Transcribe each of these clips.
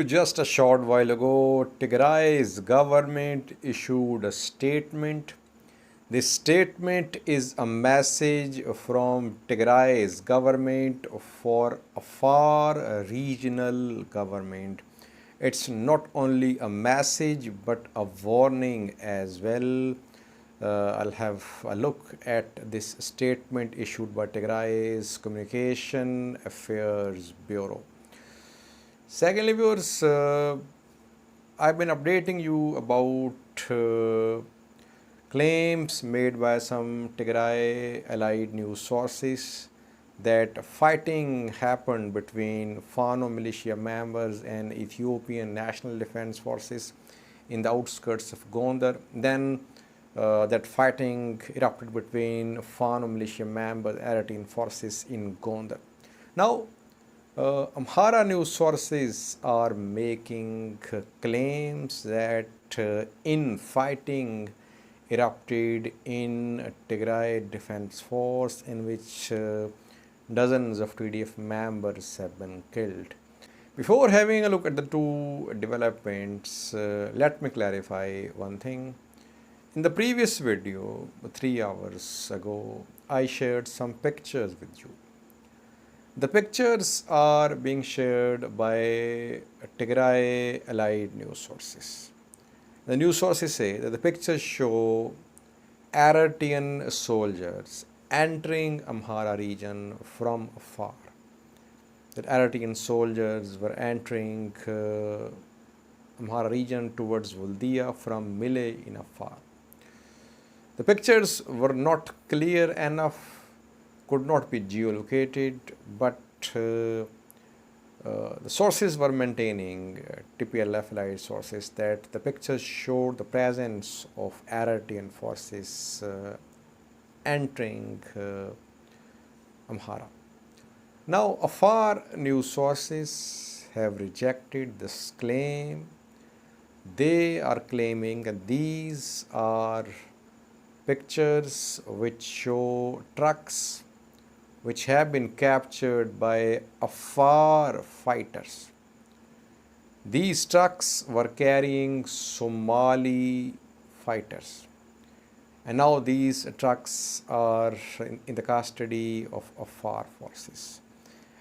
Just a short while ago, Tigray's government issued a statement. This statement is a message from Tigray's government for Afar regional government. It's not only a message but a warning as well. I'll have a look at this statement issued by Tigray's Communication Affairs Bureau. Secondly, viewers, I've been updating you about claims made by some Tigray allied news sources that fighting happened between Fano militia members and Ethiopian National Defense Forces in the outskirts of Gondar. Then that fighting erupted between Fano militia members and Eritrean forces in Gondar. Now, Amhara news sources are making claims that infighting erupted in Tigray Defense Force, in which dozens of TDF members have been killed. Before having a look at the two developments, let me clarify one thing. In the previous video, 3 hours ago, I shared some pictures with you. The pictures are being shared by Tigray allied news sources. The news sources say that the pictures show Eritrean soldiers entering Amhara region from afar. That Eritrean soldiers were entering Amhara region towards Vuldia from Mile in Afar. The pictures were not clear enough, could not be geolocated, but the sources were maintaining, TPLF allied sources, that the pictures showed the presence of Eritrean forces entering Amhara. Now, Afar news sources have rejected this claim. They are claiming that these are pictures which show trucks which have been captured by Afar fighters. These trucks were carrying Somali fighters, and now these trucks are in the custody of Afar forces.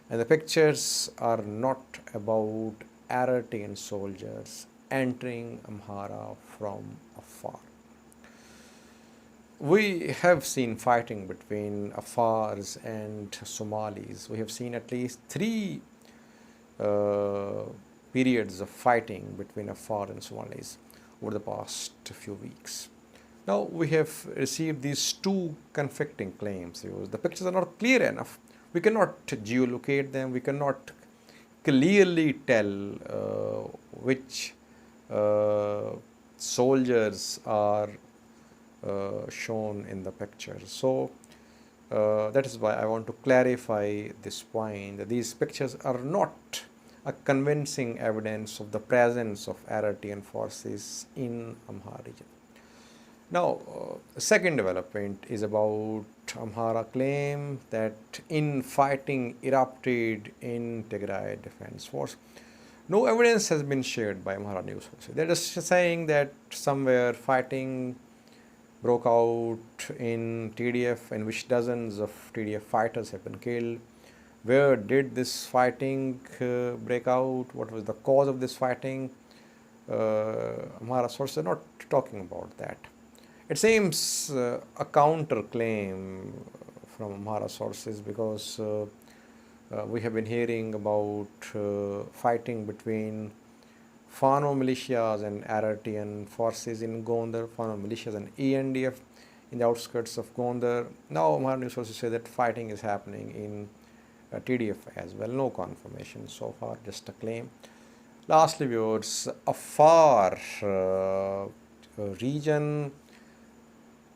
And the pictures are not about Eritrean soldiers entering Amhara from Afar. We have seen fighting between Afars and Somalis. We have seen at least 3 periods of fighting between Afar and Somalis over the past few weeks. Now we have received these 2 conflicting claims. The pictures are not clear enough. We cannot geolocate them. We cannot clearly tell which soldiers are shown in the picture. So that is why I want to clarify this point, that these pictures are not a convincing evidence of the presence of Eritrean forces in Amhara region. Now, the second development is about Amhara claim that infighting erupted in Tigray Defense Force. No evidence has been shared by Amhara news sources. They're just saying that somewhere fighting broke out in TDF, in which dozens of TDF fighters have been killed. Where did this fighting break out? What was the cause of this fighting? Amhara sources are not talking about that. It seems a counter claim from Amhara sources, because we have been hearing about fighting between Fano militias and Eritrean forces in Gondar, Fano militias and ENDF in the outskirts of Gondar. Now, Amhara news sources say that fighting is happening in TDF as well. No confirmation so far, just a claim. Lastly, viewers, Afar region,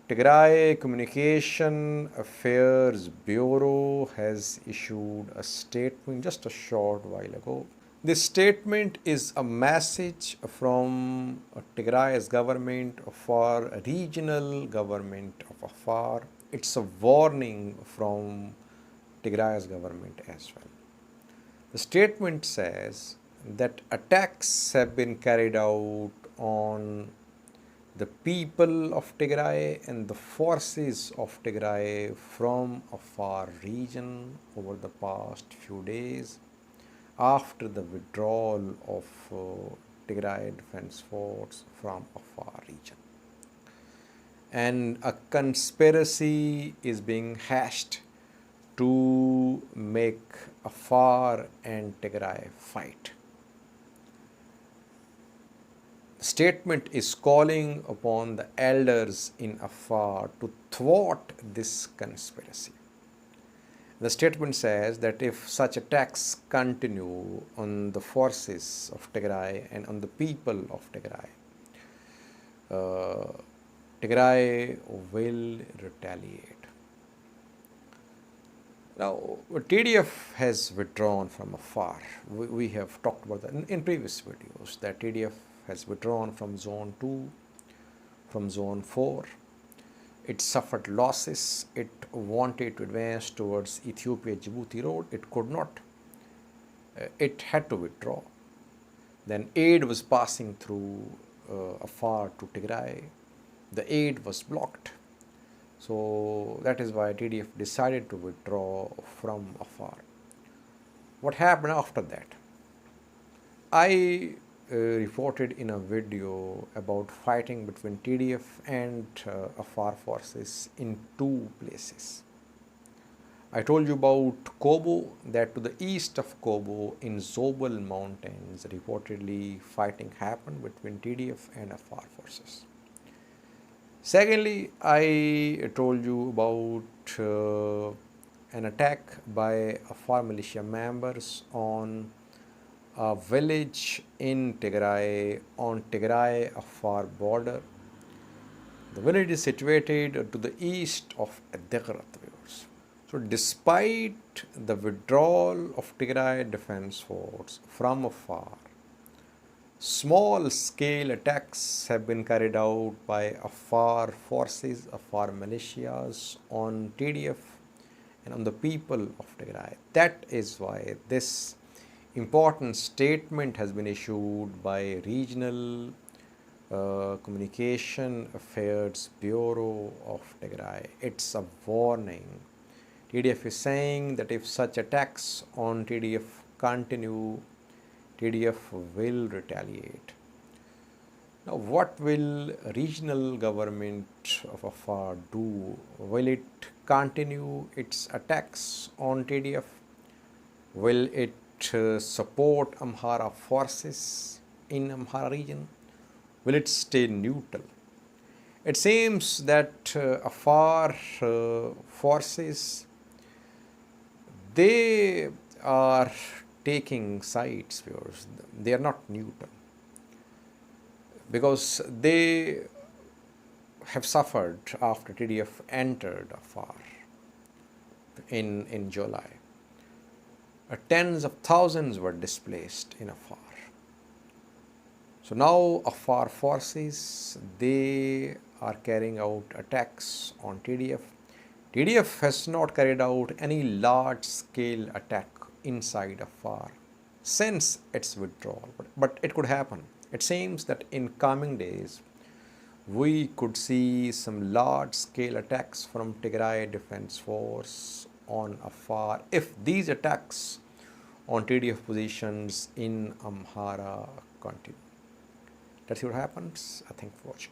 Tigray Communication Affairs Bureau has issued a statement just a short while ago. This statement is a message from Tigray's government for regional government of Afar. It's a warning from Tigray's government as well. The statement says that attacks have been carried out on the people of Tigray and the forces of Tigray from Afar region over the past few days after the withdrawal of Tigray Defense Force from Afar region. And a conspiracy is being hashed to make Afar and Tigray fight. The statement is calling upon the elders in Afar to thwart this conspiracy. The statement says that if such attacks continue on the forces of Tigray and on the people of Tigray, Tigray will retaliate. Now, TDF has withdrawn from Afar. We have talked about that in previous videos, that TDF has withdrawn from Zone 2, from Zone 4. It suffered losses. It wanted to advance towards Ethiopia-Djibouti road. It could not. It had to withdraw. Then aid was passing through Afar to Tigray. The aid was blocked. So that is why TDF decided to withdraw from Afar. What happened after that? I reported in a video about fighting between TDF and Afar forces in two places. I told you about Kobo, that to the east of Kobo in Zobel mountains, reportedly fighting happened between TDF and Afar forces. Secondly, I told you about an attack by Afar militia members on a village in Tigray, on Tigray-Afar border. The village is situated to the east of Tigray. So despite the withdrawal of Tigray Defense Force from Afar, small scale attacks have been carried out by Afar forces, Afar militias on TDF and on the people of Tigray. That is why this important statement has been issued by Regional Communication Affairs Bureau of Tigray. It's a warning. TDF is saying that if such attacks on TDF continue, TDF will retaliate. Now, what will regional government of Afar do? Will it continue its attacks on TDF? Will it support Amhara forces in Amhara region? Will it stay neutral? It seems that Afar forces, they are taking sides, viewers. They are not neutral because they have suffered after TDF entered Afar in July. Tens of thousands were displaced in Afar. So now Afar forces, they are carrying out attacks on TDF. TDF has not carried out any large-scale attack inside Afar since its withdrawal, but it could happen. It seems that in coming days, we could see some large-scale attacks from Tigray Defense Force on Afar if these attacks on TDF positions in Amhara continue. Let's see what happens. Thank you for watching.